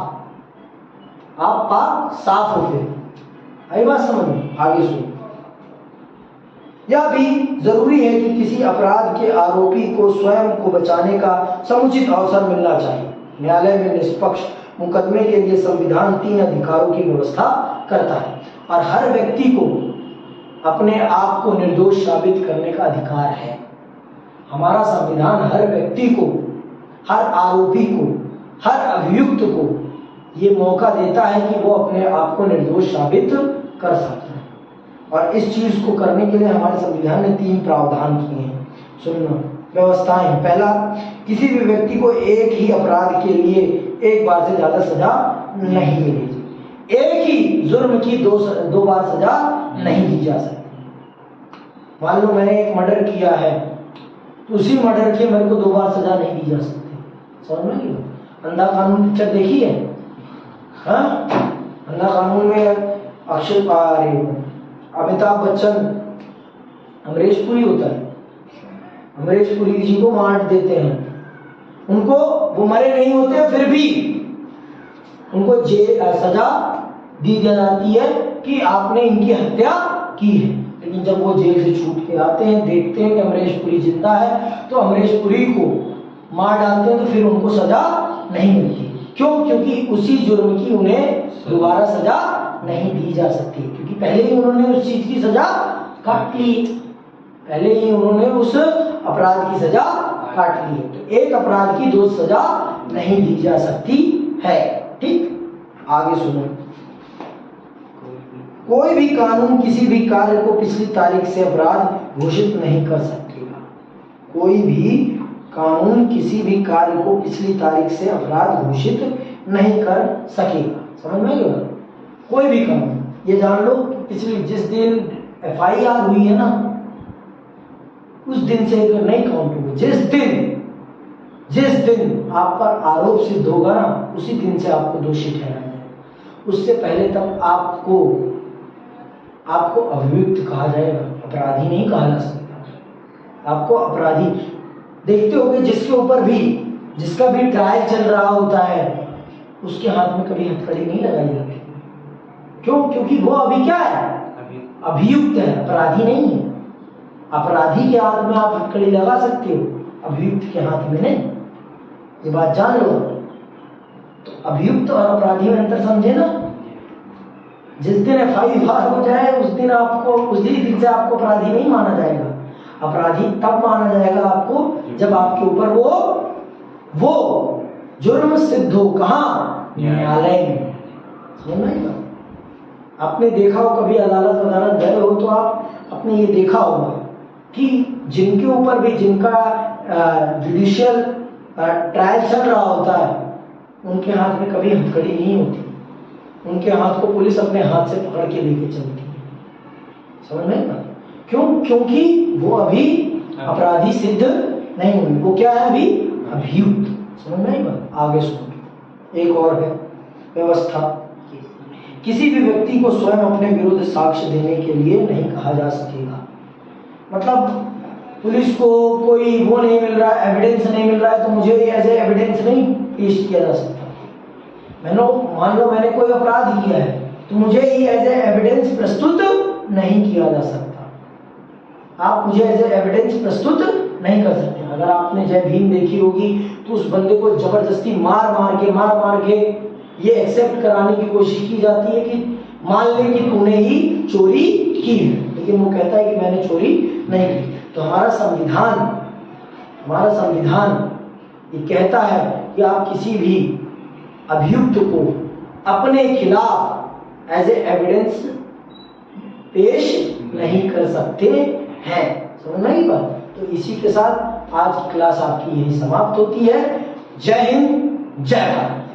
आप पाक साफ हो। फिर आई बात समझ में? आगे सुनो। यह भी जरूरी है कि किसी अपराध के आरोपी को स्वयं को बचाने का समुचित अवसर मिलना चाहिए। न्यायालय में निष्पक्ष मुकदमे के लिए संविधान 3 अधिकारों की व्यवस्था करता है और हर व्यक्ति को अपने आप को निर्दोष साबित करने का अधिकार है। हमारा संविधान हर व्यक्ति को, हर आरोपी को, हर अभियुक्त को ये मौका देता है कि वो अपने आप को निर्दोष साबित कर सकते हैं। और इस चीज को करने के लिए हमारे संविधान ने 3 प्रावधान किए हैं। सुनना, व्यवस्थाएं। पहला, किसी भी व्यक्ति को एक ही अपराध के लिए एक बार से ज्यादा सजा नहीं मिलेगी। एक ही जुर्म की दो बार सजा नहीं दी जा सकती। मान लो मैंने एक मर्डर किया है तो उसी मर्डर के मेरे को 2 बार सजा नहीं दी जा सकती। समझ में क्यों? अंधा कानून पिक्चर देखी है? हाँ, अंधा कानून में अमिताभ बच्चन, अमरीश पुरी होता है, अमरीश पुरी जी को मार देते हैं, उनको, वो मरे नहीं होते फिर भी उनको सजा दी जाती है कि आपने इनकी हत्या की है। लेकिन जब वो जेल से छूट के आते हैं, देखते हैं कि अमरीश पुरी जिंदा है, तो अमरीश पुरी को मार डालते हैं, तो फिर उनको सजा नहीं मिलती। क्यों? क्योंकि उसी जुर्म की उन्हें दोबारा सजा नहीं दी जा सकती, क्योंकि पहले ही उन्होंने उस चीज की सजा काट ली, पहले ही उन्होंने उस अपराध की सजा काट ली। तो एक अपराध की 2 सजा नहीं दी जा सकती है। ठीक, आगे सुनो। कोई भी कानून किसी भी कार्य को पिछली तारीख से अपराध घोषित नहीं कर सकेगा। कोई भी कानून किसी भी कार्य को पिछली तारीख से अपराध घोषित नहीं कर सकेगा। समझ में आएगा? कोई भी कानून, ये जान लो, पिछली जिस दिन FIR हुई है ना, उस दिन से नहीं काउंट होगा। जिस दिन आप पर आरोप सिद्ध होगा ना, उसी दिन से आपको दोषी ठहराया जाएगा। उससे पहले तक आपको अभियुक्त कहा जाएगा, अपराधी नहीं कहा जा सकता। आपको अपराधी देखते होगे, जिसके ऊपर भी, जिसका भी ट्रायल चल रहा होता है, उसके हाथ में कभी हथकड़ी नहीं लगाई जाती। क्यों? क्योंकि वो अभी क्या है? अभियुक्त है, अपराधी नहीं है। अपराधी के हाथ में आप हथकड़ी लगा सकते हो, अभियुक्त के हाथ में नहीं। ये बात जान लो। तो अभियुक्त और अपराधी में अंतर समझे ना। जिस दिन FIR हो जाए उस दिन से आपको अपराधी नहीं माना जाएगा। अपराधी तब माना जाएगा आपको जब आपके ऊपर वो जुर्म सिद्ध हो। कहाँ? न्यायालय में। समझ। आपने देखा हो, कभी अदालत गए हो तो आपने ये देखा होगा कि जिनके ऊपर भी, जिनका जुडिशियल ट्रायल चल रहा होता है, उनके हाथ में कभी हथकड़ी नहीं होती। उनके हाथ को पुलिस अपने हाथ से पकड़ के लेके चलती है। समझ में? क्यों? क्योंकि वो अभी अपराधी सिद्ध नहीं हुए। वो क्या है? अभी अभियुक्त। समझ में? आगे सुनो, एक और है व्यवस्था। किसी भी व्यक्ति को स्वयं अपने विरुद्ध साक्ष्य देने के लिए नहीं कहा जा सकेगा। मतलब पुलिस को कोई वो नहीं मिल रहा है, एविडेंस नहीं मिल रहा है, तो मुझे एज ए एविडेंस नहीं पेश किया जा सकता। मान लो मैंने कोई अपराध किया है, तो मुझे ये एज ए एविडेंस प्रस्तुत नहीं किया जा सकता। आप मुझे एज ए एविडेंस प्रस्तुत नहीं कर सकते। अगर आपने जय भीम देखी होगी, तो उस बंदे को जबरदस्ती मार के ये एक्सेप्ट कराने की कोशिश की जाती है कि मान ले कि तूने ही चोरी की है, लेकिन वो कहता है कि मैंने चोरी नहीं की। तो हमारा संविधान ये कहता है कि आप किसी भी अभियुक्त को अपने खिलाफ एज ए एविडेंस पेश नहीं कर सकते हैं। समझ में आई बात? तो इसी के साथ आज की क्लास आपकी यही समाप्त होती है। जय हिंद, जय भारत।